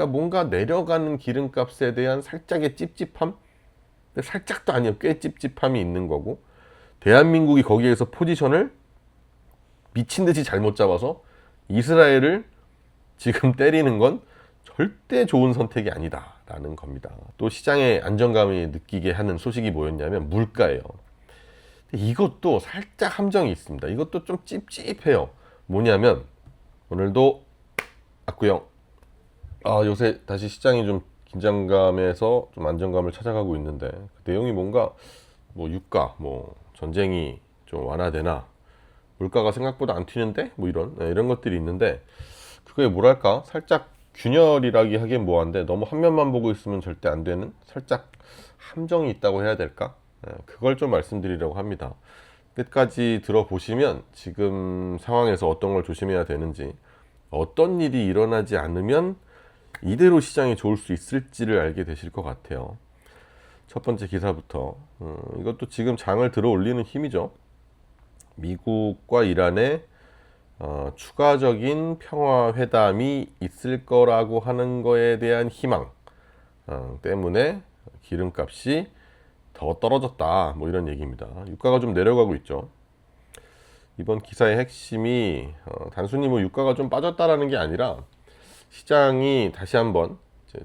그러니까 뭔가 내려가는 기름값에 대한 살짝의 찝찝함? 살짝도 아니에요. 꽤 찝찝함이 있는 거고, 대한민국이 거기에서 포지션을 미친 듯이 잘못 잡아서 이스라엘을 지금 때리는 건 절대 좋은 선택이 아니다라는 겁니다. 또 시장의 안정감이 느끼게 하는 소식이 뭐였냐면 물가예요. 이것도 살짝 함정이 있습니다. 이것도 좀 찝찝해요. 뭐냐면 오늘도 악구형. 요새 다시 시장이 좀 긴장감에서 좀 안정감을 찾아가고 있는데, 그 내용이 뭔가 뭐 유가, 뭐 전쟁이 좀 완화되나, 물가가 생각보다 안 튀는데 뭐 이런 것들이 있는데, 그게 뭐랄까 살짝 균열이라기 하기엔 뭐한데 너무 한 면만 보고 있으면 절대 안 되는 살짝 함정이 있다고 해야 될까? 그걸 좀 말씀드리려고 합니다. 끝까지 들어보시면 지금 상황에서 어떤 걸 조심해야 되는지, 어떤 일이 일어나지 않으면 이대로 시장이 좋을 수 있을지를 알게 되실 것 같아요. 첫 번째 기사부터, 이것도 지금 장을 들어 올리는 힘이죠. 미국과 이란의 추가적인 평화 회담이 있을 거라고 하는 거에 대한 희망 때문에 기름값이 더 떨어졌다, 뭐 이런 얘기입니다. 유가가 좀 내려가고 있죠. 이번 기사의 핵심이 단순히 뭐 유가가 좀 빠졌다라는 게 아니라, 시장이 다시 한번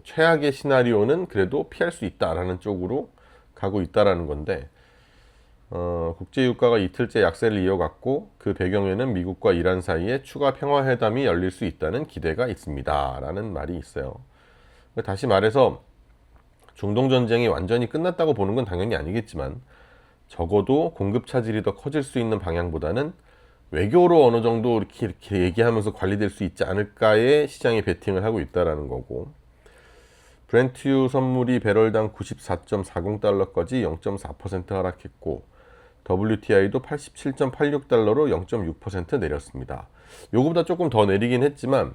최악의 시나리오는 그래도 피할 수 있다라는 쪽으로 가고 있다라는 건데, 국제 유가가 이틀째 약세를 이어갔고, 그 배경에는 미국과 이란 사이에 추가 평화회담이 열릴 수 있다는 기대가 있습니다 라는 말이 있어요. 다시 말해서 중동 전쟁이 완전히 끝났다고 보는 건 당연히 아니겠지만, 적어도 공급 차질이 더 커질 수 있는 방향보다는 외교로 어느 정도 이렇게 얘기하면서 관리될 수 있지 않을까에 시장이 베팅을 하고 있다라는 거고, 브렌트유 선물이 배럴당 94.40달러까지 0.4% 하락했고, WTI도 87.86달러로 0.6% 내렸습니다. 요거보다 조금 더 내리긴 했지만,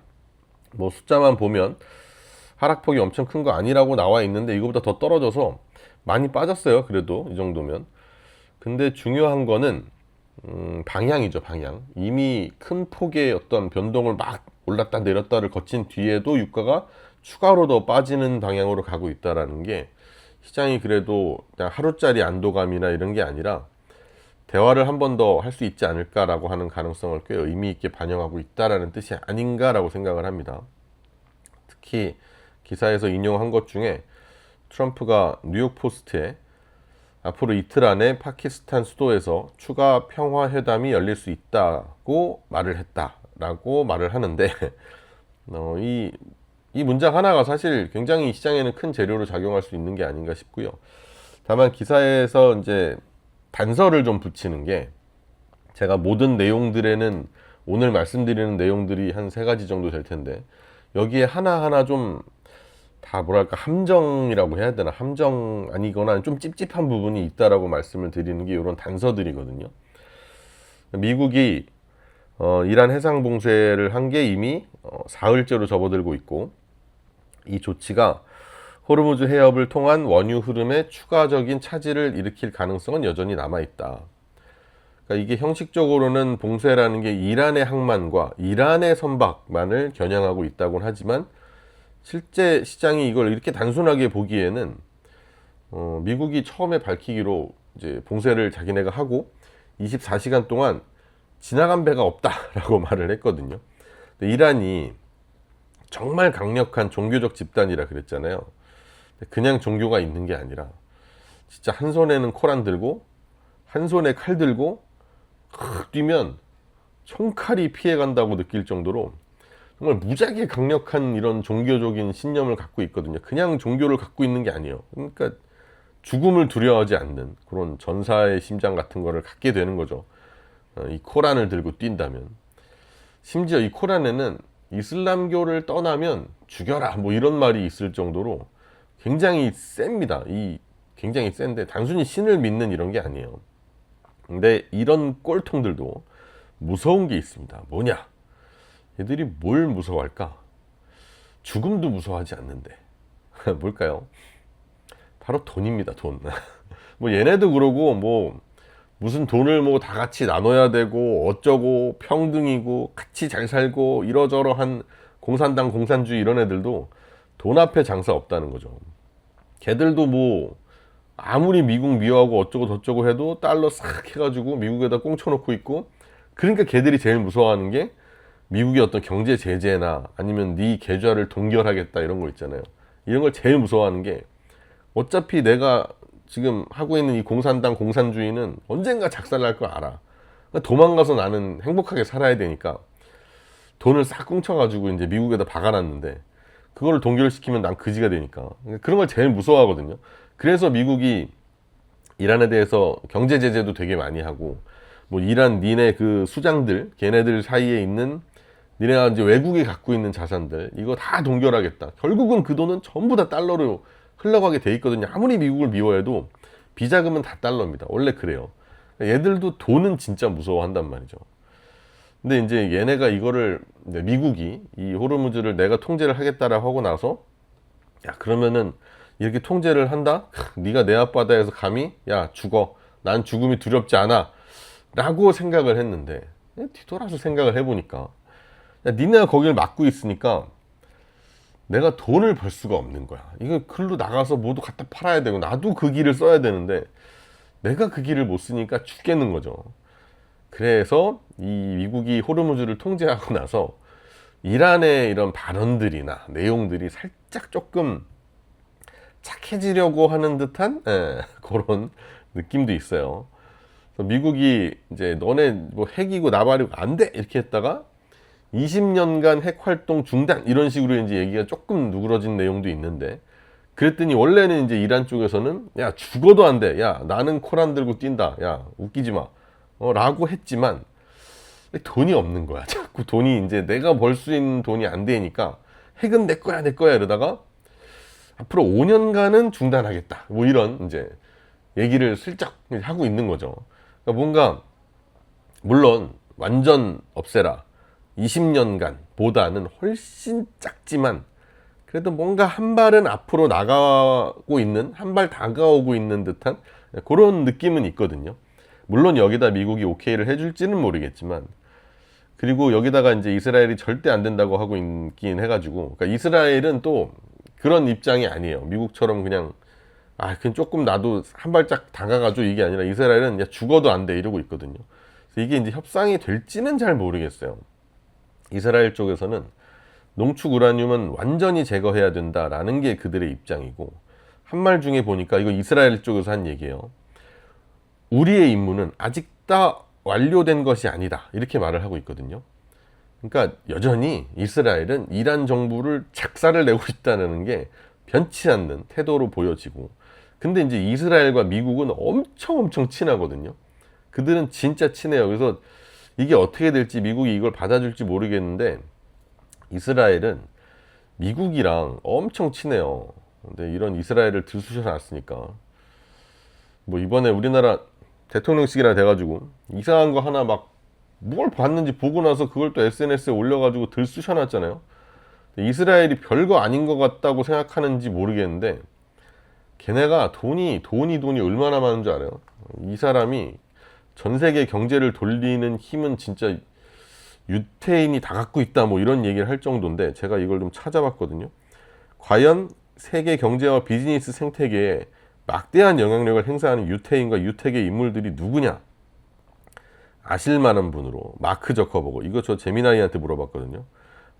뭐 숫자만 보면 하락폭이 엄청 큰 거 아니라고 나와 있는데, 이거보다 더 떨어져서 많이 빠졌어요. 그래도 이 정도면. 근데 중요한 거는 방향이죠. 방향. 이미 큰 폭의 어떤 변동을 막 올랐다 내렸다를 거친 뒤에도 유가가 추가로 더 빠지는 방향으로 가고 있다라는 게, 시장이 그래도 그냥 하루짜리 안도감이나 이런 게 아니라 대화를 한 번 더 할 수 있지 않을까라고 하는 가능성을 꽤 의미 있게 반영하고 있다라는 뜻이 아닌가라고 생각을 합니다. 특히 기사에서 인용한 것 중에 트럼프가 뉴욕 포스트에 앞으로 이틀 안에 파키스탄 수도에서 추가 평화회담이 열릴 수 있다고 말을 했다라고 말을 하는데, 이 문장 하나가 사실 굉장히 시장에는 큰 재료로 작용할 수 있는 게 아닌가 싶고요. 다만 기사에서 이제 단서를 좀 붙이는 게, 제가 모든 내용들에는 오늘 말씀드리는 내용들이 한 3가지 정도 될 텐데, 여기에 하나하나 좀 다 뭐랄까 함정이라고 해야 되나, 함정 아니거나 좀 찝찝한 부분이 있다라고 말씀을 드리는 게 이런 단서들이거든요. 미국이 이란 해상 봉쇄를 한 게 이미 사흘째로 접어들고 있고, 이 조치가 호르무즈 해협을 통한 원유 흐름에 추가적인 차질을 일으킬 가능성은 여전히 남아있다. 그러니까 이게 형식적으로는 봉쇄라는 게 이란의 항만과 이란의 선박만을 겨냥하고 있다고는 하지만, 실제 시장이 이걸 이렇게 단순하게 보기에는 미국이 처음에 밝히기로 이제 봉쇄를 자기네가 하고 24시간 동안 지나간 배가 없다라고 말을 했거든요. 근데 이란이 정말 강력한 종교적 집단이라 그랬잖아요. 그냥 종교가 있는 게 아니라 진짜 한 손에는 코란 들고 한 손에 칼 들고 뛰면 총칼이 피해간다고 느낄 정도로 정말 무지하게 강력한 이런 종교적인 신념을 갖고 있거든요. 그냥 종교를 갖고 있는 게 아니에요. 그러니까 죽음을 두려워하지 않는 그런 전사의 심장 같은 거를 갖게 되는 거죠. 이 코란을 들고 뛴다면. 심지어 이 코란에는 이슬람교를 떠나면 죽여라 뭐 이런 말이 있을 정도로 굉장히 셉니다. 굉장히 센데 단순히 신을 믿는 이런 게 아니에요. 근데 이런 꼴통들도 무서운 게 있습니다. 뭐냐? 얘들이 뭘 무서워할까? 죽음도 무서워하지 않는데. 뭘까요? 바로 돈입니다. 돈. 뭐 얘네도 그러고 뭐 무슨 돈을 뭐 다 같이 나눠야 되고 어쩌고 평등이고 같이 잘 살고 이러저러한 공산당 공산주의 이런 애들도 돈 앞에 장사 없다는 거죠. 걔들도 뭐 아무리 미국 미워하고 어쩌고 저쩌고 해도 달러 싹 해가지고 미국에다 꽁쳐놓고 있고, 그러니까 걔들이 제일 무서워하는 게 미국의 어떤 경제 제재나 아니면 네 계좌를 동결하겠다 이런 거 있잖아요. 이런 걸 제일 무서워하는 게, 어차피 내가 지금 하고 있는 이 공산당 공산주의는 언젠가 작살날 걸 알아. 그러니까 도망가서 나는 행복하게 살아야 되니까 돈을 싹 꽁쳐가지고 이제 미국에다 박아놨는데 그걸 동결시키면 난 그지가 되니까 그런 걸 제일 무서워하거든요. 그래서 미국이 이란에 대해서 경제 제재도 되게 많이 하고, 뭐 이란 니네 그 수장들 걔네들 사이에 있는 니네가 이제 외국이 갖고 있는 자산들 이거 다 동결하겠다. 결국은 그 돈은 전부 다 달러로 흘러가게 돼 있거든요. 아무리 미국을 미워해도 비자금은 다 달러입니다. 원래 그래요. 얘들도 돈은 진짜 무서워한단 말이죠. 근데 이제 얘네가 이거를, 미국이 이 호르무즈를 내가 통제를 하겠다라고 하고 나서, 야 그러면은 이렇게 통제를 한다? 네가 내 앞바다에서 감히 야 죽어, 난 죽음이 두렵지 않아 라고 생각을 했는데, 뒤돌아서 생각을 해보니까 야, 니네가 거기를 막고 있으니까 내가 돈을 벌 수가 없는 거야. 이거 글로 나가서 모두 갖다 팔아야 되고 나도 그 길을 써야 되는데 내가 그 길을 못 쓰니까 죽겠는 거죠. 그래서 이 미국이 호르무즈를 통제하고 나서 이란의 이런 발언들이나 내용들이 살짝 조금 착해지려고 하는 듯한 그런 느낌도 있어요. 그래서 미국이 이제 너네 뭐 핵이고 나발이고 안 돼 이렇게 했다가 20년간 핵 활동 중단 이런 식으로 이제 얘기가 조금 누그러진 내용도 있는데, 그랬더니 원래는 이제 이란 쪽에서는 야 죽어도 안 돼, 야 나는 코란 들고 뛴다, 야 웃기지 마 라고 했지만 돈이 없는 거야. 자꾸 돈이 이제 내가 벌 수 있는 돈이 안 되니까 핵은 내 거야 내 거야 이러다가 앞으로 5년간은 중단하겠다 뭐 이런 이제 얘기를 슬쩍 하고 있는 거죠. 그러니까 뭔가 물론 완전 없애라 20년간 보다는 훨씬 작지만 그래도 뭔가 한 발은 앞으로 나가고 있는, 한 발 다가오고 있는 듯한 그런 느낌은 있거든요. 물론 여기다 미국이 오케이를 해줄지는 모르겠지만, 그리고 여기다가 이제 이스라엘이 절대 안 된다고 하고 있긴 해가지고, 그러니까 이스라엘은 또 그런 입장이 아니에요. 미국처럼 그냥 그냥 조금 나도 한 발짝 다가가죠 이게 아니라, 이스라엘은 야 죽어도 안 돼 이러고 있거든요. 그래서 이게 이제 협상이 될지는 잘 모르겠어요. 이스라엘 쪽에서는 농축 우라늄은 완전히 제거해야 된다라는 게 그들의 입장이고, 한 말 중에 보니까 이거 이스라엘 쪽에서 한 얘기예요. 우리의 임무는 아직 다 완료된 것이 아니다 이렇게 말을 하고 있거든요. 그러니까 여전히 이스라엘은 이란 정부를 작살을 내고 있다는 게 변치 않는 태도로 보여지고, 근데 이제 이스라엘과 미국은 엄청 친하거든요. 그들은 진짜 친해요. 그래서 이게 어떻게 될지 미국이 이걸 받아줄지 모르겠는데, 이스라엘은 미국이랑 엄청 친해요. 근데 이런 이스라엘을 들쑤셔 놨으니까 뭐 이번에 우리나라 대통령직이나 돼가지고 이상한 거 하나 막 뭘 봤는지 보고 나서 그걸 또 SNS에 올려가지고 들쑤셔 놨잖아요. 이스라엘이 별거 아닌 것 같다고 생각하는지 모르겠는데, 걔네가 돈이 얼마나 많은 줄 알아요? 이 사람이 전 세계 경제를 돌리는 힘은 진짜 유태인이 다 갖고 있다 뭐 이런 얘기를 할 정도인데, 제가 이걸 좀 찾아봤거든요. 과연 세계 경제와 비즈니스 생태계에 막대한 영향력을 행사하는 유태인과 유태계 인물들이 누구냐? 아실만한 분으로 마크 저커버그, 이거 저 제미나이한테 물어봤거든요.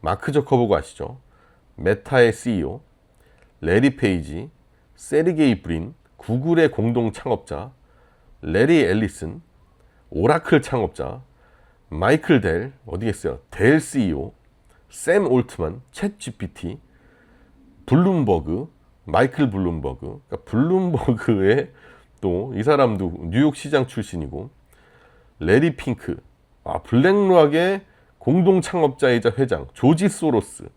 마크 저커버그 아시죠? 메타의 CEO, 레리 페이지, 세르게이 브린, 구글의 공동 창업자, 레리 앨리슨, 오라클 창업자, 마이클 델, 어디겠어요? 델 CEO, 샘 올트만, 챗 GPT, 블룸버그, 마이클 블룸버그, 그러니까 블룸버그의 또 이 사람도 뉴욕 시장 출신이고, 레리 핑크, 블랙락의 공동 창업자이자 회장, 조지 소로스,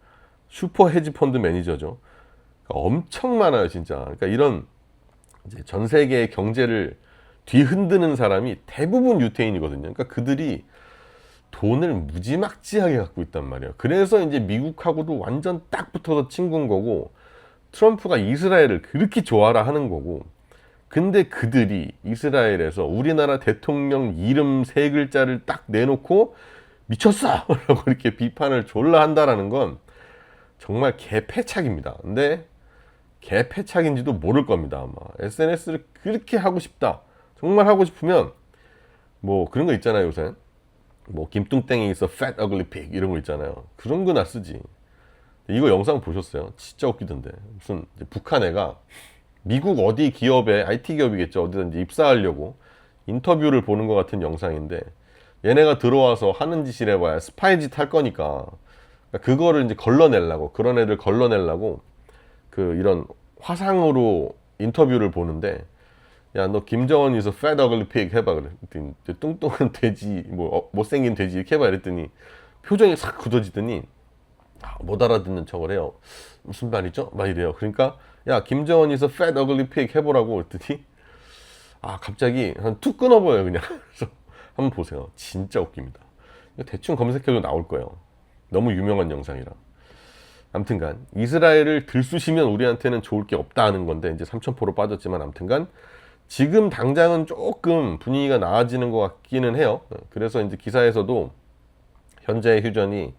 슈퍼 헤지펀드 매니저죠. 그러니까 엄청 많아요, 진짜. 그러니까 이런 이제 전 세계의 경제를 뒤흔드는 사람이 대부분 유태인이거든요. 그러니까 그들이 돈을 무지막지하게 갖고 있단 말이에요. 그래서 이제 미국하고도 완전 딱 붙어서 친구인 거고, 트럼프가 이스라엘을 그렇게 좋아라 하는 거고, 근데 그들이 이스라엘에서 우리나라 대통령 이름 3글자를 딱 내놓고 미쳤어! 라고 이렇게 비판을 졸라 한다라는 건 정말 개패착입니다. 근데 개패착인지도 모를 겁니다. 아마 SNS를 그렇게 하고 싶다, 정말 하고 싶으면 뭐 그런 거 있잖아요. 요새 뭐 김뚱땡이 있어 fat ugly pig 이런 거 있잖아요. 그런 거나 쓰지. 이거 영상 보셨어요? 진짜 웃기던데. 무슨 이제 북한 애가 미국 어디 기업에, IT 기업이겠죠, 어디든지 입사하려고 인터뷰를 보는 것 같은 영상인데, 얘네가 들어와서 하는 짓을 해봐야 스파이 짓 할 거니까 그거를 이제 걸러내려고, 그런 애들 걸러내려고 그 이런 화상으로 인터뷰를 보는데, 야 너 김정은이서 fat ugly pig 해봐 그랬더니, 뚱뚱한 돼지, 뭐 못생긴 돼지 이렇게 해봐 이랬더니 표정이 싹 굳어지더니 못 알아듣는 척을 해요. 무슨 말이죠? 막 이래요. 그러니까 야 김정은이서 fat ugly pig 해보라고 그랬더니 갑자기 한 툭 끊어버려요 그냥. 그래서 한번 보세요. 진짜 웃깁니다. 대충 검색해도 나올 거예요. 너무 유명한 영상이라. 아무튼간 이스라엘을 들쑤시면 우리한테는 좋을 게 없다 하는 건데, 이제 3,000%로 빠졌지만 아무튼간 지금 당장은 조금 분위기가 나아지는 것 같기는 해요. 그래서 이제 기사에서도 현재의 휴전이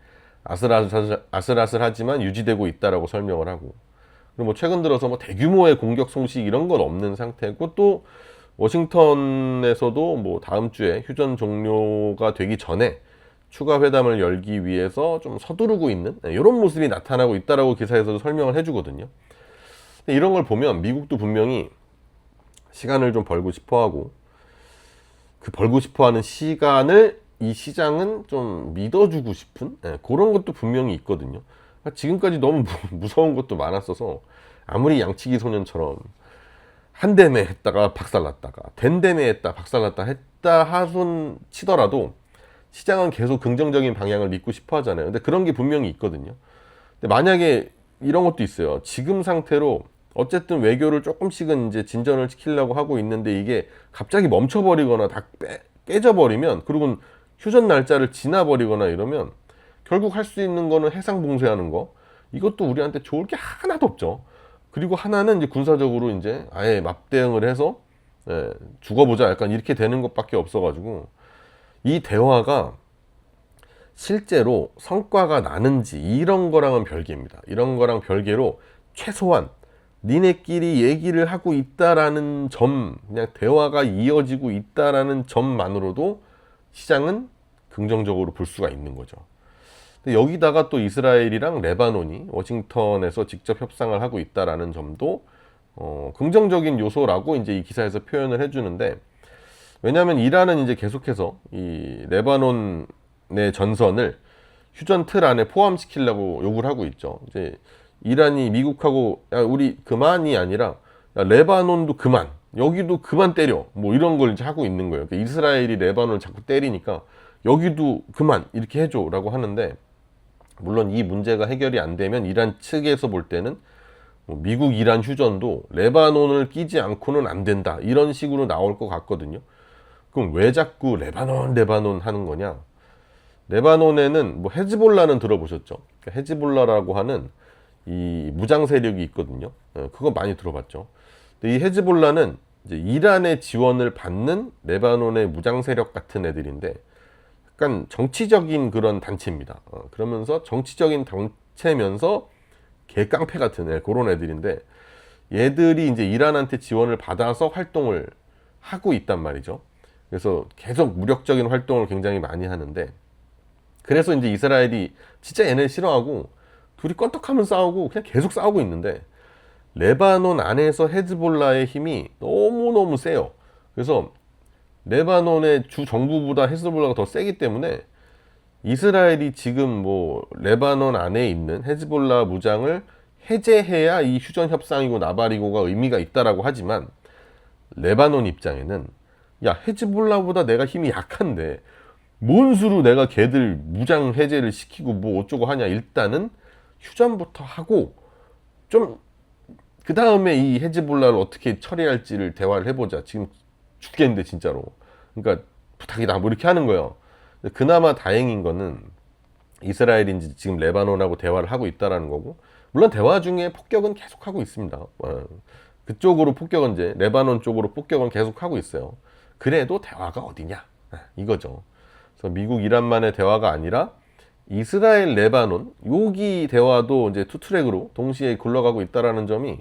아슬아슬하지만 유지되고 있다라고 설명을 하고, 그리고 뭐 최근 들어서 뭐 대규모의 공격 소식 이런 건 없는 상태고, 또 워싱턴에서도 뭐 다음 주에 휴전 종료가 되기 전에 추가 회담을 열기 위해서 좀 서두르고 있는 이런 모습이 나타나고 있다라고 기사에서도 설명을 해주거든요. 근데 이런 걸 보면 미국도 분명히 시간을 좀 벌고 싶어하고, 그 벌고 싶어하는 시간을 이 시장은 좀 믿어주고 싶은 그런 것도 분명히 있거든요. 지금까지 너무 무서운 것도 많았어서, 아무리 양치기 소년처럼 한 대매 했다가 박살났다가 된 대매 했다 박살났다 했다 하손 치더라도 시장은 계속 긍정적인 방향을 믿고 싶어 하잖아요. 근데 그런 게 분명히 있거든요. 근데 만약에 이런 것도 있어요. 지금 상태로 어쨌든 외교를 조금씩은 이제 진전을 시키려고 하고 있는데, 이게 갑자기 멈춰버리거나 다 깨져버리면, 그리고 휴전 날짜를 지나버리거나 이러면 결국 할 수 있는 거는 해상 봉쇄하는 거, 이것도 우리한테 좋을 게 하나도 없죠. 그리고 하나는 이제 군사적으로 이제 아예 맞대응을 해서 죽어보자, 약간 이렇게 되는 것밖에 없어가지고, 이 대화가 실제로 성과가 나는지 이런 거랑은 별개입니다. 이런 거랑 별개로 최소한 니네끼리 얘기를 하고 있다라는 점, 그냥 대화가 이어지고 있다라는 점만으로도 시장은 긍정적으로 볼 수가 있는 거죠. 근데 여기다가 또 이스라엘이랑 레바논이 워싱턴에서 직접 협상을 하고 있다라는 점도 긍정적인 요소라고 이제 이 기사에서 표현을 해주는데, 왜냐하면 이란은 이제 계속해서 이 레바논의 전선을 휴전 틀 안에 포함시키려고 요구를 하고 있죠. 이제 이란이 미국하고 야, 우리 그만이 아니라 야, 레바논도 그만, 여기도 그만 때려, 뭐 이런 걸 이제 하고 있는 거예요. 그러니까 이스라엘이 레바논을 자꾸 때리니까 여기도 그만 이렇게 해줘라고 하는데, 물론 이 문제가 해결이 안 되면 이란 측에서 볼 때는 뭐 미국 이란 휴전도 레바논을 끼지 않고는 안 된다, 이런 식으로 나올 것 같거든요. 그럼 왜 자꾸 레바논 하는 거냐? 레바논에는 뭐 헤즈볼라는 들어보셨죠? 그러니까 헤즈볼라라고 하는 이 무장 세력이 있거든요. 그거 많이 들어봤죠. 근데 이 헤즈볼라는 이제 이란의 지원을 받는 레바논의 무장 세력 같은 애들인데, 약간 정치적인 그런 단체입니다. 그러면서 정치적인 단체면서 개깡패 같은 그런 애들인데, 얘들이 이제 이란한테 지원을 받아서 활동을 하고 있단 말이죠. 그래서 계속 무력적인 활동을 굉장히 많이 하는데, 그래서 이제 이스라엘이 진짜 얘네 싫어하고 둘이 껐떡하면 싸우고 그냥 계속 싸우고 있는데, 레바논 안에서 헤즈볼라의 힘이 너무너무 세요. 그래서 레바논의 주 정부보다 헤즈볼라가 더 세기 때문에 이스라엘이 지금 뭐 레바논 안에 있는 헤즈볼라 무장을 해제해야 이 휴전 협상이고 나발이고가 의미가 있다라고 하지만, 레바논 입장에는 야 헤즈볼라보다 내가 힘이 약한데 뭔 수로 내가 걔들 무장 해제를 시키고 뭐 어쩌고 하냐, 일단은 휴전부터 하고 좀 그 다음에 이 헤즈볼라를 어떻게 처리할지를 대화를 해보자, 지금 죽겠는데 진짜로, 그러니까 부탁이다 뭐 이렇게 하는 거예요. 그나마 다행인 거는 이스라엘이 지금 레바논하고 대화를 하고 있다라는 거고, 물론 대화 중에 폭격은 계속 하고 있습니다. 그쪽으로 폭격은 이제 레바논 쪽으로 폭격은 계속 하고 있어요. 그래도 대화가 어디냐 이거죠. 그래서 미국 이란만의 대화가 아니라 이스라엘, 레바논 여기 대화도 이제 투트랙으로 동시에 굴러가고 있다라는 점이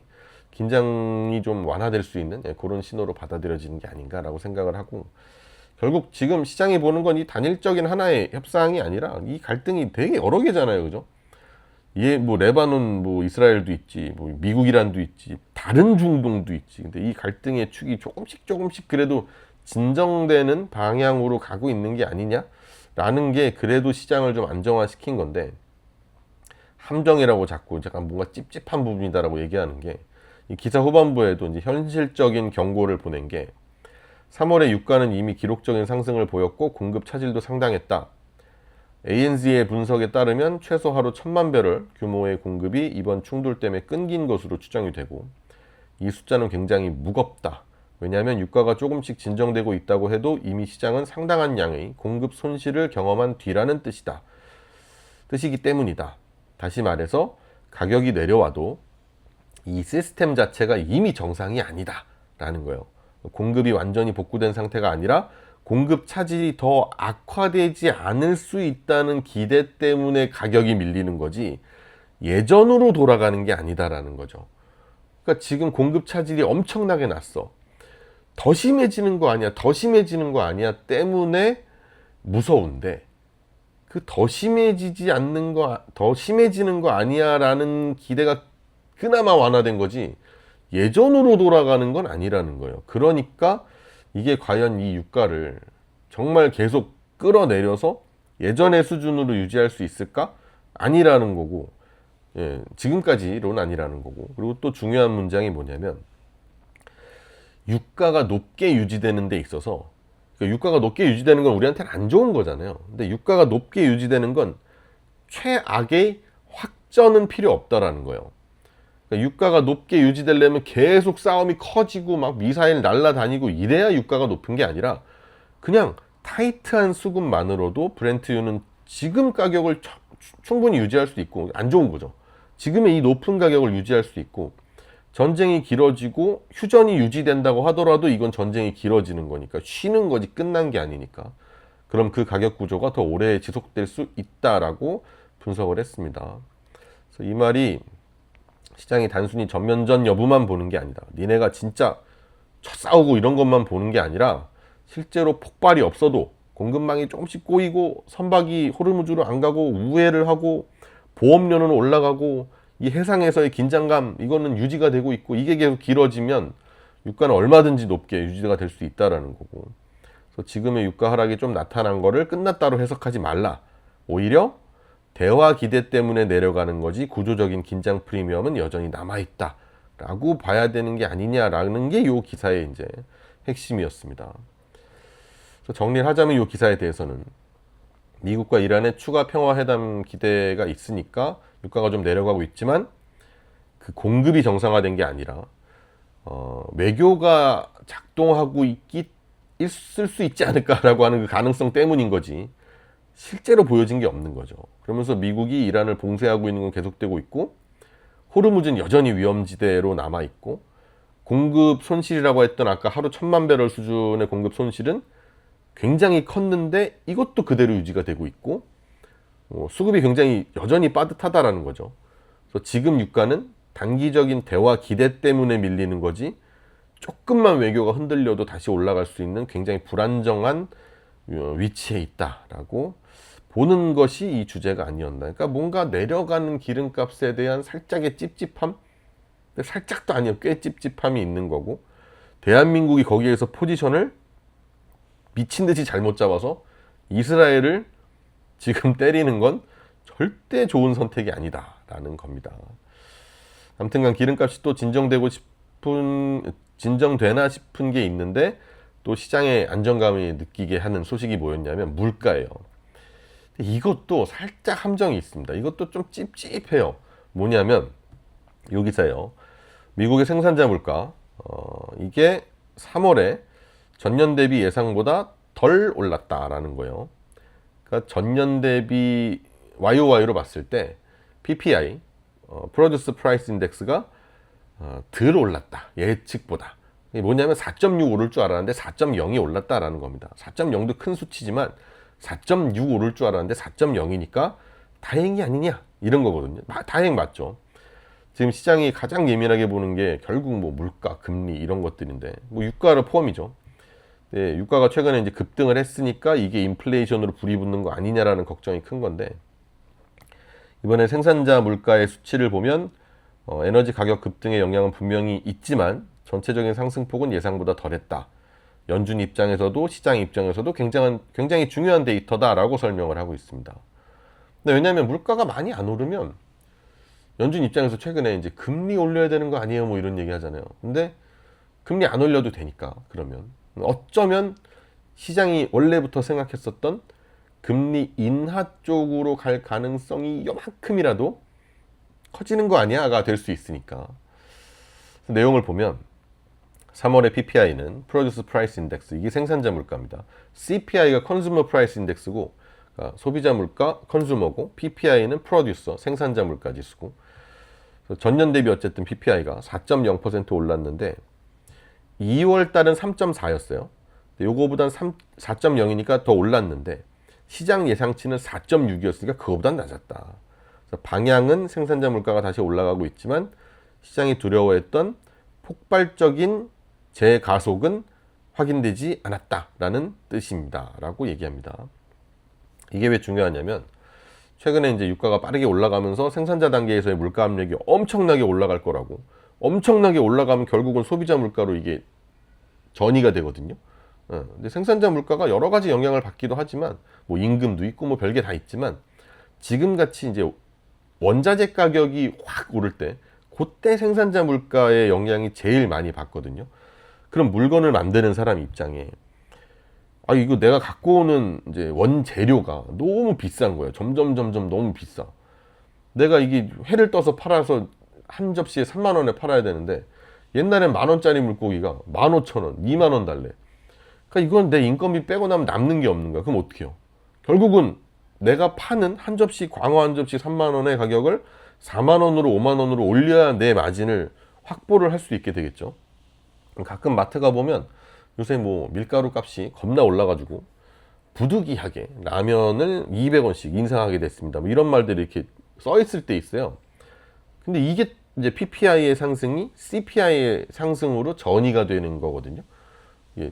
긴장이 좀 완화될 수 있는 그런 신호로 받아들여지는 게 아닌가라고 생각을 하고, 결국 지금 시장이 보는 건 이 단일적인 하나의 협상이 아니라 이 갈등이 되게 여러 개잖아요, 그죠? 얘 뭐 레바논, 뭐 이스라엘도 있지, 뭐 미국 이란도 있지, 다른 중동도 있지. 근데 이 갈등의 축이 조금씩 그래도 진정되는 방향으로 가고 있는 게 아니냐라는 게 그래도 시장을 좀 안정화시킨 건데, 함정이라고 자꾸 약간 뭔가 찝찝한 부분이다라고 얘기하는 게, 이 기사 후반부에도 이제 현실적인 경고를 보낸 게, 3월에 유가는 이미 기록적인 상승을 보였고 공급 차질도 상당했다. ANZ의 분석에 따르면 최소 하루 1,000만 배럴 규모의 공급이 이번 충돌 때문에 끊긴 것으로 추정이 되고, 이 숫자는 굉장히 무겁다. 왜냐하면 유가가 조금씩 진정되고 있다고 해도 이미 시장은 상당한 양의 공급 손실을 경험한 뒤라는 뜻이기 때문이다. 다시 말해서 가격이 내려와도 이 시스템 자체가 이미 정상이 아니다 라는 거예요. 공급이 완전히 복구된 상태가 아니라 공급 차질이 더 악화되지 않을 수 있다는 기대 때문에 가격이 밀리는 거지, 예전으로 돌아가는 게 아니다라는 거죠. 그러니까 지금 공급 차질이 엄청나게 났어. 더 심해지는 거 아니야, 더 심해지는 거 아니야 때문에 무서운데, 그 더 심해지지 않는 거, 더 심해지는 거 아니야라는 기대가 그나마 완화된 거지 예전으로 돌아가는 건 아니라는 거예요. 그러니까 이게 과연 이 유가를 정말 계속 끌어내려서 예전의 수준으로 유지할 수 있을까? 아니라는 거고, 지금까지로는 아니라는 거고. 그리고 또 중요한 문장이 뭐냐면, 유가가 높게 유지되는 데 있어서, 그러니까 유가가 높게 유지되는 건 우리한테는 안 좋은 거잖아요. 근데 유가가 높게 유지되는 건 최악의 확전은 필요 없다라는 거예요. 그러니까 유가가 높게 유지되려면 계속 싸움이 커지고 막 미사일 날아다니고 이래야 유가가 높은 게 아니라, 그냥 타이트한 수급만으로도 브렌트유는 지금 가격을 충분히 유지할 수 있고, 안 좋은 거죠. 지금의 이 높은 가격을 유지할 수 있고, 전쟁이 길어지고 휴전이 유지된다고 하더라도 이건 전쟁이 길어지는 거니까, 쉬는 거지 끝난 게 아니니까. 그럼 그 가격 구조가 더 오래 지속될 수 있다라고 분석을 했습니다. 그래서 이 말이 시장이 단순히 전면전 여부만 보는 게 아니다. 니네가 진짜 싸우고 이런 것만 보는 게 아니라 실제로 폭발이 없어도 공급망이 조금씩 꼬이고 선박이 호르무즈로 안 가고 우회를 하고 보험료는 올라가고 이 해상에서의 긴장감 이거는 유지가 되고 있고, 이게 계속 길어지면 유가는 얼마든지 높게 유지가 될 수 있다라는 거고. 그래서 지금의 유가 하락이 좀 나타난 거를 끝났다로 해석하지 말라. 오히려 대화 기대 때문에 내려가는 거지 구조적인 긴장 프리미엄은 여전히 남아있다 라고 봐야 되는 게 아니냐라는 게 이 기사의 이제 핵심이었습니다. 그래서 정리를 하자면 이 기사에 대해서는 미국과 이란의 추가 평화회담 기대가 있으니까 유가가 좀 내려가고 있지만, 그 공급이 정상화된 게 아니라 외교가 작동하고 있을 수 있지 않을까라고 하는 그 가능성 때문인 거지, 실제로 보여진 게 없는 거죠. 그러면서 미국이 이란을 봉쇄하고 있는 건 계속되고 있고, 호르무즈는 여전히 위험지대로 남아있고, 공급 손실이라고 했던 아까 하루 1,000만 배럴 수준의 공급 손실은 굉장히 컸는데 이것도 그대로 유지가 되고 있고, 수급이 굉장히 여전히 빠듯하다라는 거죠. 그래서 지금 유가는 단기적인 대화 기대 때문에 밀리는 거지, 조금만 외교가 흔들려도 다시 올라갈 수 있는 굉장히 불안정한 위치에 있다라고 보는 것이 이 주제가 아니었나. 그러니까 뭔가 내려가는 기름값에 대한 살짝의 찝찝함, 살짝도 아니에요, 꽤 찝찝함이 있는 거고, 대한민국이 거기에서 포지션을 미친 듯이 잘못 잡아서 이스라엘을 지금 때리는 건 절대 좋은 선택이 아니다라는 겁니다. 아무튼간 기름값이 또 진정되나 싶은 게 있는데, 또 시장의 안정감을 느끼게 하는 소식이 뭐였냐면 물가예요. 이것도 살짝 함정이 있습니다. 이것도 좀 찝찝해요. 뭐냐면 여기서요, 미국의 생산자 물가, 이게 3월에 전년 대비 예상보다 덜 올랐다라는 거예요. 그러니까 전년 대비 YOY로 봤을 때 PPI, Produce Price Index가 덜 올랐다, 예측보다. 이게 뭐냐면 4.6 오를 줄 알았는데 4.0이 올랐다라는 겁니다. 4.0도 큰 수치지만 4.6 오를 줄 알았는데 4.0이니까 다행이 아니냐 이런 거거든요. 다행 맞죠. 지금 시장이 가장 예민하게 보는 게 결국 뭐 물가, 금리 이런 것들인데 뭐 유가를 포함이죠. 네, 유가가 최근에 이제 급등을 했으니까 이게 인플레이션으로 불이 붙는 거 아니냐라는 걱정이 큰 건데 이번에 생산자 물가의 수치를 보면 에너지 가격 급등의 영향은 분명히 있지만 전체적인 상승폭은 예상보다 덜했다. 연준 입장에서도 시장 입장에서도 굉장히 중요한 데이터다라고 설명을 하고 있습니다. 근데 왜냐하면 물가가 많이 안 오르면 연준 입장에서 최근에 이제 금리 올려야 되는 거 아니에요? 뭐 이런 얘기 하잖아요. 근데 금리 안 올려도 되니까 그러면 어쩌면 시장이 원래부터 생각했었던 금리 인하 쪽으로 갈 가능성이 요만큼이라도 커지는 거 아니야가 될 수 있으니까. 내용을 보면 3월의 PPI는 Producer Price Index, 이게 생산자 물가입니다. CPI가 Consumer Price Index고, 그러니까 소비자 물가, 컨슈머고, PPI는 Producer, 생산자 물가 지수고. 전년 대비 어쨌든 PPI가 4.0% 올랐는데 2월 달은 3.4였어요. 요거보단 4.0이니까 더 올랐는데 시장 예상치는 4.6이었으니까 그거보단 낮았다. 그래서 방향은 생산자 물가가 다시 올라가고 있지만 시장이 두려워했던 폭발적인 재가속은 확인되지 않았다라는 뜻입니다. 라고 얘기합니다. 이게 왜 중요하냐면 최근에 이제 유가가 빠르게 올라가면서 생산자 단계에서의 물가 압력이 엄청나게 올라갈 거라고. 엄청나게 올라가면 결국은 소비자 물가로 이게 전이가 되거든요. 근데 생산자 물가가 여러 가지 영향을 받기도 하지만 뭐 임금도 있고 뭐 별게 다 있지만 지금 같이 이제 원자재 가격이 확 오를 때 그때 생산자 물가의 영향이 제일 많이 받거든요. 그럼 물건을 만드는 사람 입장에 이거 내가 갖고 오는 이제 원재료가 너무 비싼 거예요. 점점 너무 비싸. 내가 이게 회를 떠서 팔아서 한 접시에 3만 원에 팔아야 되는데 옛날엔 10,000원짜리 물고기가 15,000원, 2만 원 달래. 그러니까 이건 내 인건비 빼고 나면 남는 게 없는 거야. 그럼 어떻게 해요? 결국은 내가 파는 한 접시, 광어 한 접시 3만 원의 가격을 4만 원으로 5만 원으로 올려야 내 마진을 확보를 할 수 있게 되겠죠. 가끔 마트 가보면 요새 뭐 밀가루 값이 겁나 올라가지고 부득이하게 라면을 200원씩 인상하게 됐습니다. 뭐 이런 말들이 이렇게 써 있을 때 있어요. 근데 이게 이제 PPI의 상승이 CPI의 상승으로 전이가 되는 거거든요. 이게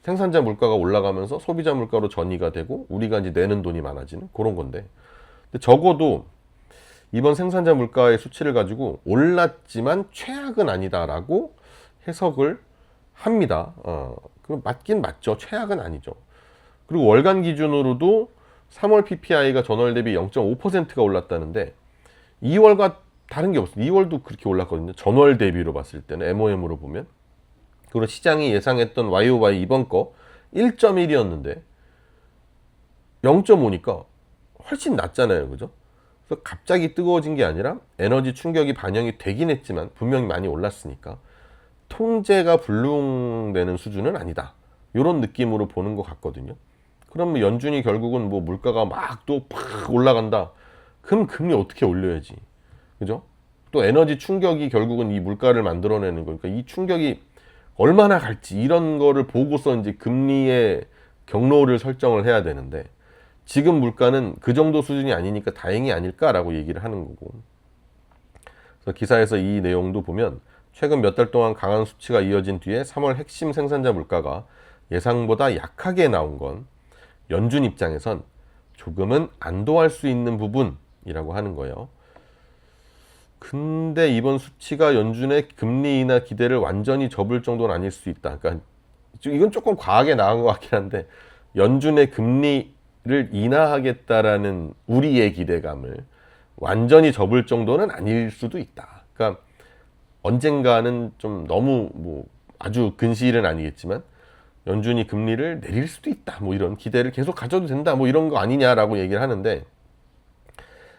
생산자 물가가 올라가면서 소비자 물가로 전이가 되고 우리가 이제 내는 돈이 많아지는 그런 건데. 근데 적어도 이번 생산자 물가의 수치를 가지고 올랐지만 최악은 아니다라고 해석을 합니다. 그 맞긴 맞죠. 최악은 아니죠. 그리고 월간 기준으로도 3월 PPI가 전월 대비 0.5%가 올랐다는데 2월과 다른 게 없습니다. 2월도 그렇게 올랐거든요. 전월 대비로 봤을 때는 MOM으로 보면. 그리고 시장이 예상했던 YOY 이번 거 1.1이었는데 0.5니까 훨씬 낮잖아요. 그죠? 그래서 갑자기 뜨거워진 게 아니라 에너지 충격이 반영이 되긴 했지만 분명히 많이 올랐으니까 통제가 불능되는 수준은 아니다. 이런 느낌으로 보는 것 같거든요. 그러면 연준이 결국은 뭐 물가가 막 또 팍 올라간다. 그럼 금리 어떻게 올려야지. 그죠? 또 에너지 충격이 결국은 이 물가를 만들어내는 거니까 이 충격이 얼마나 갈지 이런 거를 보고서 이제 금리의 경로를 설정을 해야 되는데 지금 물가는 그 정도 수준이 아니니까 다행이 아닐까라고 얘기를 하는 거고. 그래서 기사에서 이 내용도 보면 최근 몇 달 동안 강한 수치가 이어진 뒤에 3월 핵심 생산자 물가가 예상보다 약하게 나온 건 연준 입장에선 조금은 안도할 수 있는 부분이라고 하는 거예요. 근데 이번 수치가 연준의 금리 인하 기대를 완전히 접을 정도는 아닐 수 있다. 그러니까 이건 조금 과하게 나온 것 같긴 한데 연준의 금리를 인하하겠다라는 우리의 기대감을 완전히 접을 정도는 아닐 수도 있다. 그러니까 언젠가는 좀 너무 뭐 아주 근시일은 아니겠지만 연준이 금리를 내릴 수도 있다. 뭐 이런 기대를 계속 가져도 된다. 뭐 이런 거 아니냐라고 얘기를 하는데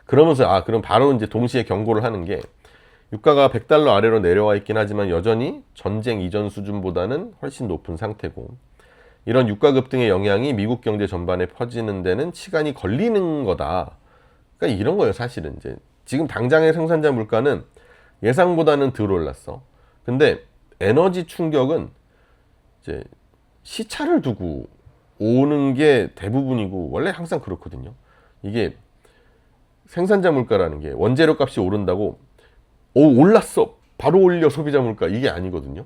그러면서 그럼 바로 이제 동시에 경고를 하는 게 유가가 100달러 아래로 내려와 있긴 하지만 여전히 전쟁 이전 수준보다는 훨씬 높은 상태고 이런 유가 급등의 영향이 미국 경제 전반에 퍼지는 데는 시간이 걸리는 거다. 그러니까 이런 거예요, 사실은. 이제 지금 당장의 생산자 물가는 예상보다는 덜 올랐어. 근데 에너지 충격은 이제 시차를 두고 오는 게 대부분이고 원래 항상 그렇거든요. 이게 생산자 물가라는 게 원재료 값이 오른다고 올랐어 바로 올려 소비자 물가 이게 아니거든요.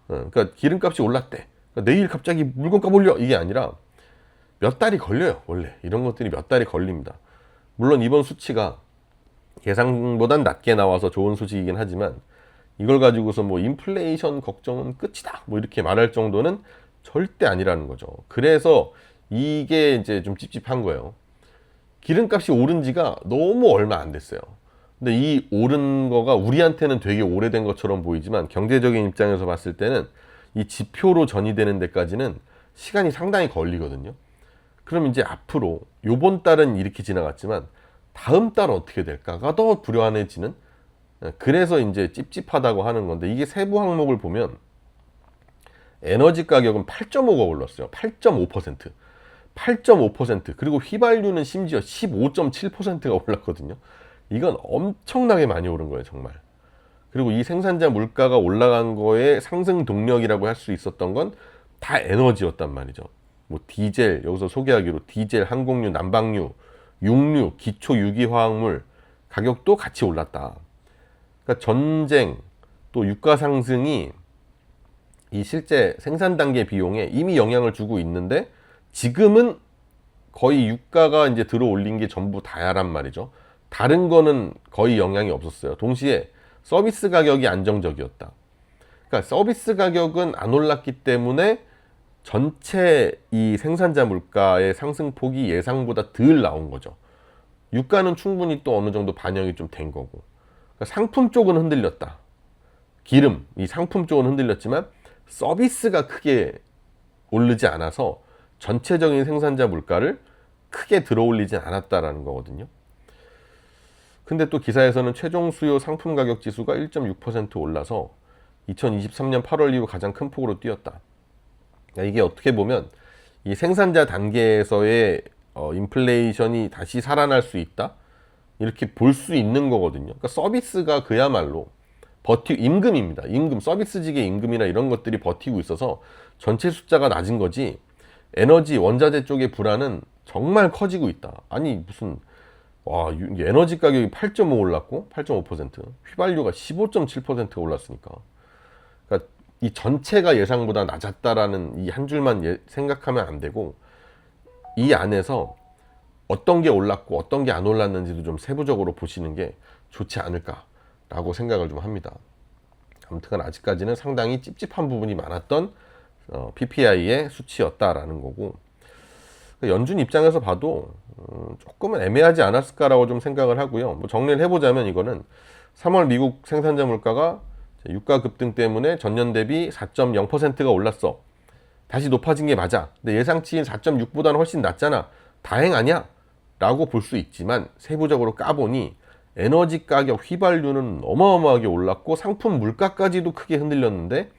그러니까 기름값이 올랐대. 그러니까 내일 갑자기 물건값 올려 이게 아니라 몇 달이 걸려요. 원래 이런 것들이 몇 달이 걸립니다. 물론 이번 수치가 예상보단 낮게 나와서 좋은 소식이긴 하지만 이걸 가지고서 뭐 인플레이션 걱정은 끝이다 뭐 이렇게 말할 정도는 절대 아니라는 거죠. 그래서 이게 이제 좀 찝찝한 거예요. 기름값이 오른 지가 너무 얼마 안 됐어요. 근데 이 오른 거가 우리한테는 되게 오래된 것처럼 보이지만 경제적인 입장에서 봤을 때는 이 지표로 전이되는 데까지는 시간이 상당히 걸리거든요. 그럼 이제 앞으로 요번 달은 이렇게 지나갔지만 다음 달은 어떻게 될까가 더 불안해지는, 그래서 이제 찝찝하다고 하는 건데, 이게 세부 항목을 보면 에너지 가격은 8.5가 올랐어요. 8.5%. 8.5%. 그리고 휘발유는 심지어 15.7%가 올랐거든요. 이건 엄청나게 많이 오른 거예요, 정말. 그리고 이 생산자 물가가 올라간 거에 상승 동력이라고 할 수 있었던 건 다 에너지였단 말이죠. 뭐 디젤, 여기서 소개하기로 디젤, 항공유, 난방유, 육류, 기초 유기화학물 가격도 같이 올랐다. 그러니까 전쟁, 또 유가 상승이 이 실제 생산 단계 비용에 이미 영향을 주고 있는데, 지금은 거의 유가가 이제 들어 올린 게 전부 다야란 말이죠. 다른 거는 거의 영향이 없었어요. 동시에 서비스 가격이 안정적이었다. 그러니까 서비스 가격은 안 올랐기 때문에 전체 이 생산자 물가의 상승폭이 예상보다 덜 나온 거죠. 유가는 충분히 또 어느 정도 반영이 좀 된 거고. 그러니까 상품 쪽은 흔들렸다. 기름, 이 상품 쪽은 흔들렸지만 서비스가 크게 오르지 않아서 전체적인 생산자 물가를 크게 들어올리진 않았다라는 거거든요. 근데 또 기사에서는 최종 수요 상품 가격 지수가 1.6% 올라서 2023년 8월 이후 가장 큰 폭으로 뛰었다. 이게 어떻게 보면 이 생산자 단계에서의 인플레이션이 다시 살아날 수 있다, 이렇게 볼 수 있는 거거든요. 그러니까 서비스가 그야말로 임금입니다. 임금, 서비스직의 임금이나 이런 것들이 버티고 있어서 전체 숫자가 낮은 거지, 에너지, 원자재 쪽의 불안은 정말 커지고 있다. 아니 무슨 에너지 가격이 8.5 올랐고 8.5%, 휘발유가 15.7%가 올랐으니까, 그러니까 이 전체가 예상보다 낮았다라는 이 한 줄만 생각하면 안 되고, 이 안에서 어떤 게 올랐고 어떤 게 안 올랐는지도 좀 세부적으로 보시는 게 좋지 않을까라고 생각을 좀 합니다. 아무튼 아직까지는 상당히 찝찝한 부분이 많았던 PPI의 수치였다라는 거고, 연준 입장에서 봐도 조금은 애매하지 않았을까라고 좀 생각을 하고요. 뭐 정리를 해보자면 이거는 3월 미국 생산자 물가가 유가 급등 때문에 전년 대비 4.0%가 올랐어. 다시 높아진 게 맞아. 근데 예상치인 4.6보다는 훨씬 낮잖아. 다행 아니야? 라고 볼 수 있지만 세부적으로 까보니 에너지 가격, 휘발유는 어마어마하게 올랐고 상품 물가까지도 크게 흔들렸는데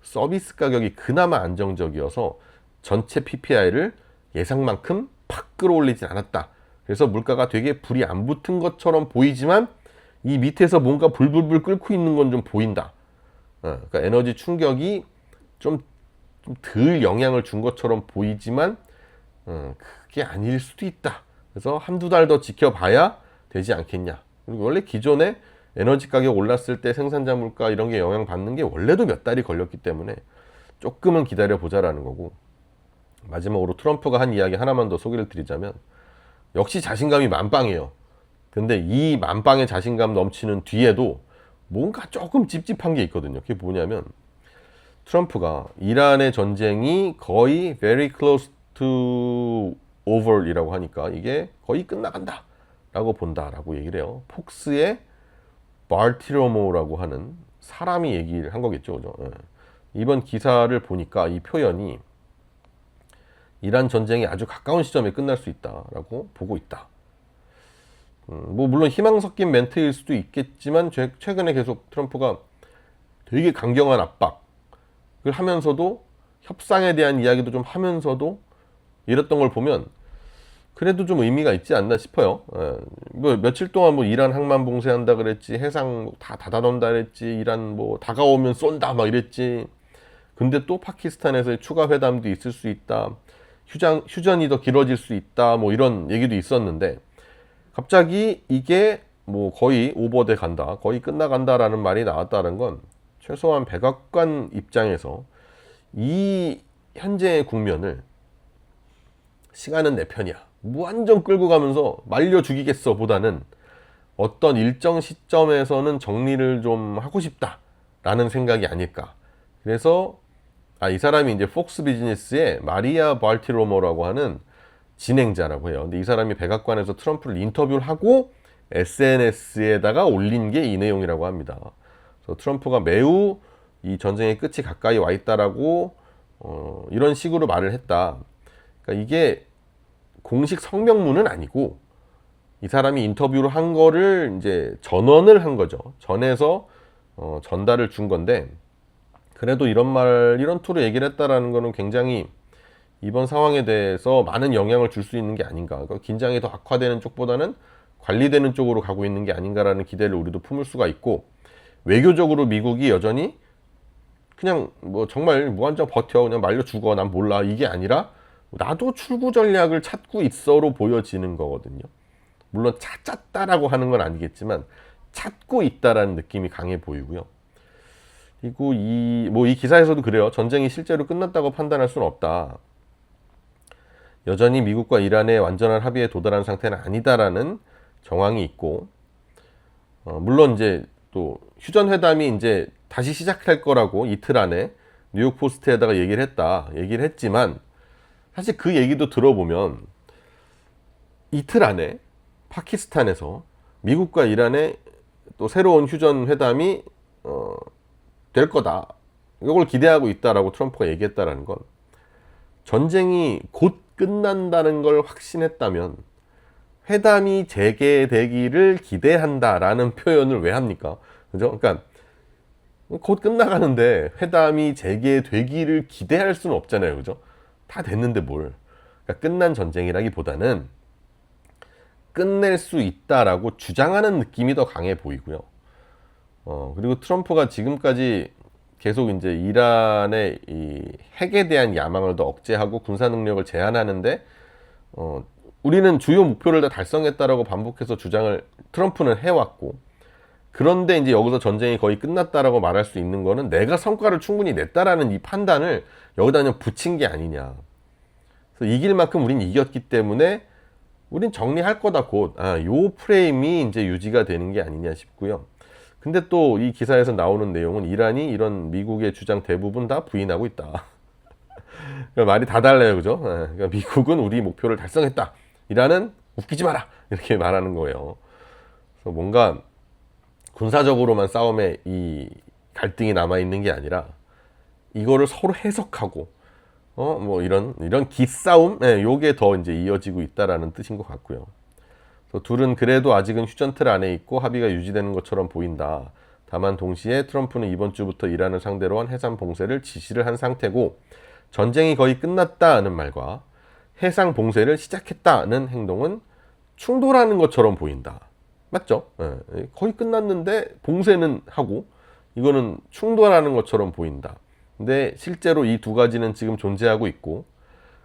서비스 가격이 그나마 안정적이어서 전체 PPI를 예상만큼 팍 끌어올리진 않았다. 그래서 물가가 되게 불이 안 붙은 것처럼 보이지만 이 밑에서 뭔가 불불불 끓고 있는 건 좀 보인다. 그러니까 에너지 충격이 좀 덜 영향을 준 것처럼 보이지만 그게 아닐 수도 있다. 그래서 한두 달 더 지켜봐야 되지 않겠냐. 그리고 원래 기존에 에너지 가격 올랐을 때 생산자 물가 이런 게 영향 받는 게 원래도 몇 달이 걸렸기 때문에 조금은 기다려 보자라는 거고, 마지막으로 트럼프가 한 이야기 하나만 더 소개를 드리자면, 역시 자신감이 만빵이에요. 근데 이 만빵의 자신감 넘치는 뒤에도 뭔가 조금 찝찝한 게 있거든요. 그게 뭐냐면, 트럼프가 이란의 전쟁이 거의 very close to over 이라고 하니까 이게 거의 끝나간다 라고 본다라고 얘기를 해요. 폭스의 바르티로모라고 하는 사람이 얘기를 한 거겠죠. 그죠? 이번 기사를 보니까 이 표현이 이란 전쟁이 아주 가까운 시점에 끝날 수 있다라고 보고 있다. 뭐 물론 희망 섞인 멘트일 수도 있겠지만 최근에 계속 트럼프가 되게 강경한 압박을 하면서도 협상에 대한 이야기도 좀 하면서도 이랬던 걸 보면 그래도 좀 의미가 있지 않나 싶어요. 뭐 며칠 동안 뭐 이란 항만 봉쇄한다 그랬지, 해상 다 닫아놓는다 그랬지, 이란 뭐 다가오면 쏜다 막 이랬지. 근데 또 파키스탄에서의 추가 회담도 있을 수 있다, 휴전이 더 길어질 수 있다, 뭐 이런 얘기도 있었는데, 갑자기 이게 뭐 거의 오버돼 간다, 거의 끝나간다라는 말이 나왔다는 건 최소한 백악관 입장에서 이 현재의 국면을 시간은 내 편이야, 무한정 끌고 가면서 말려 죽이겠어 보다는 어떤 일정 시점에서는 정리를 좀 하고 싶다라는 생각이 아닐까. 그래서 이 사람이 이제 폭스 비즈니스의 마리아 발티로모라고 하는 진행자라고 해요. 근데 이 사람이 백악관에서 트럼프를 인터뷰를 하고 SNS에다가 올린 게 이 내용이라고 합니다. 그래서 트럼프가 매우 이 전쟁의 끝이 가까이 와 있다라고 이런 식으로 말을 했다. 그러니까 이게 공식 성명문은 아니고 이 사람이 인터뷰를 한 거를 이제 전원을 한 거죠. 전해서 전달을 준 건데, 그래도 이런 투로 얘기를 했다라는 거는 굉장히 이번 상황에 대해서 많은 영향을 줄 수 있는 게 아닌가. 그러니까 긴장이 더 악화되는 쪽보다는 관리되는 쪽으로 가고 있는 게 아닌가라는 기대를 우리도 품을 수가 있고, 외교적으로 미국이 여전히 그냥 뭐 정말 무한정 버텨, 그냥 말려 죽어, 난 몰라, 이게 아니라 나도 출구 전략을 찾고 있어로 보여지는 거거든요. 물론 찾았다라고 하는 건 아니겠지만 찾고 있다라는 느낌이 강해 보이고요. 그리고 이 기사에서도 그래요. 전쟁이 실제로 끝났다고 판단할 수는 없다. 여전히 미국과 이란의 완전한 합의에 도달한 상태는 아니다라는 정황이 있고, 물론 이제 또 휴전 회담이 이제 다시 시작할 거라고 이틀 안에 뉴욕 포스트에다가 얘기를 했지만, 사실 그 얘기도 들어보면 이틀 안에 파키스탄에서 미국과 이란의 또 새로운 휴전 회담이 될 거다, 이걸 기대하고 있다라고 트럼프가 얘기했다라는 건, 전쟁이 곧 끝난다는 걸 확신했다면 회담이 재개되기를 기대한다라는 표현을 왜 합니까? 그죠? 그러니까 곧 끝나가는데 회담이 재개되기를 기대할 수는 없잖아요. 그죠? 다 됐는데 뭘. 그러니까 끝난 전쟁이라기보다는 끝낼 수 있다라고 주장하는 느낌이 더 강해 보이고요. 그리고 트럼프가 지금까지 계속 이제 이란의 이 핵에 대한 야망을 더 억제하고 군사 능력을 제한하는데, 우리는 주요 목표를 다 달성했다라고 반복해서 주장을 트럼프는 해왔고, 그런데 이제 여기서 전쟁이 거의 끝났다라고 말할 수 있는 거는 내가 성과를 충분히 냈다라는 이 판단을 여기다 그냥 붙인 게 아니냐. 그래서 이길 만큼 우린 이겼기 때문에 우린 정리할 거다 곧. 요 프레임이 이제 유지가 되는 게 아니냐 싶고요. 근데 또 이 기사에서 나오는 내용은 이란이 이런 미국의 주장 대부분 다 부인하고 있다. 그러니까 말이 다 달라요, 그죠? 그러니까 미국은 우리 목표를 달성했다, 이란은 웃기지 마라, 이렇게 말하는 거예요. 그래서 뭔가 군사적으로만 싸움에 이 갈등이 남아 있는 게 아니라 이거를 서로 해석하고 뭐 이런 기싸움, 요게 더 이제 이어지고 있다라는 뜻인 것 같고요. 둘은 그래도 아직은 휴전 틀 안에 있고 합의가 유지되는 것처럼 보인다. 다만 동시에 트럼프는 이번 주부터 이란을 상대로 한 해상 봉쇄를 지시를 한 상태고, 전쟁이 거의 끝났다는 말과 해상 봉쇄를 시작했다는 행동은 충돌하는 것처럼 보인다. 맞죠? 거의 끝났는데 봉쇄는 하고, 이거는 충돌하는 것처럼 보인다. 근데 실제로 이 두 가지는 지금 존재하고 있고,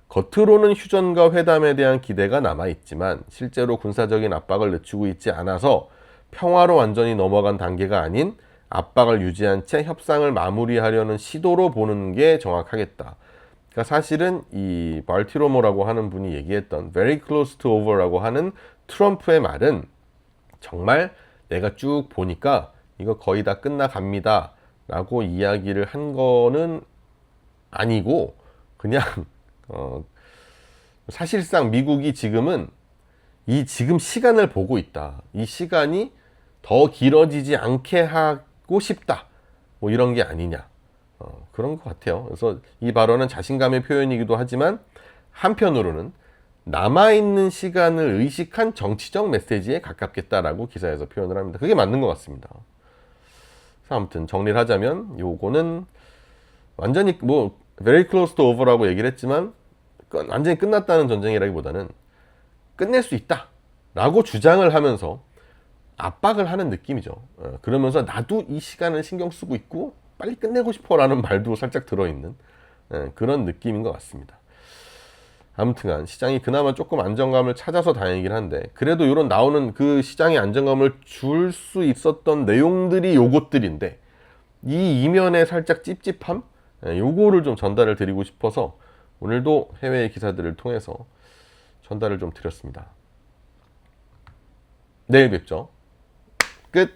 겉으로는 휴전과 회담에 대한 기대가 남아있지만 실제로 군사적인 압박을 늦추고 있지 않아서 평화로 완전히 넘어간 단계가 아닌 압박을 유지한 채 협상을 마무리하려는 시도로 보는 게 정확하겠다. 그러니까 사실은 이 발티로모라고 하는 분이 얘기했던 very close to over라고 하는 트럼프의 말은 정말 내가 쭉 보니까 이거 거의 다 끝나갑니다 라고 이야기를 한 거는 아니고, 그냥 사실상 미국이 지금은 이 지금 시간을 보고 있다, 이 시간이 더 길어지지 않게 하고 싶다, 뭐 이런 게 아니냐, 그런 것 같아요. 그래서 이 발언은 자신감의 표현이기도 하지만 한편으로는 남아있는 시간을 의식한 정치적 메시지에 가깝겠다라고 기사에서 표현을 합니다. 그게 맞는 것 같습니다. 그래서 아무튼 정리를 하자면 요거는 완전히 뭐 very close to over라고 얘기를 했지만 완전히 끝났다는 전쟁이라기보다는 끝낼 수 있다 라고 주장을 하면서 압박을 하는 느낌이죠. 그러면서 나도 이 시간을 신경 쓰고 있고 빨리 끝내고 싶어 라는 말도 살짝 들어있는 그런 느낌인 것 같습니다. 아무튼간 시장이 그나마 조금 안정감을 찾아서 다행이긴 한데, 그래도 이런 나오는 그 시장의 안정감을 줄 수 있었던 내용들이 요것들인데, 이 이면에 살짝 찝찝함? 요거를 좀 전달을 드리고 싶어서 오늘도 해외의 기사들을 통해서 전달을 좀 드렸습니다. 내일 뵙죠.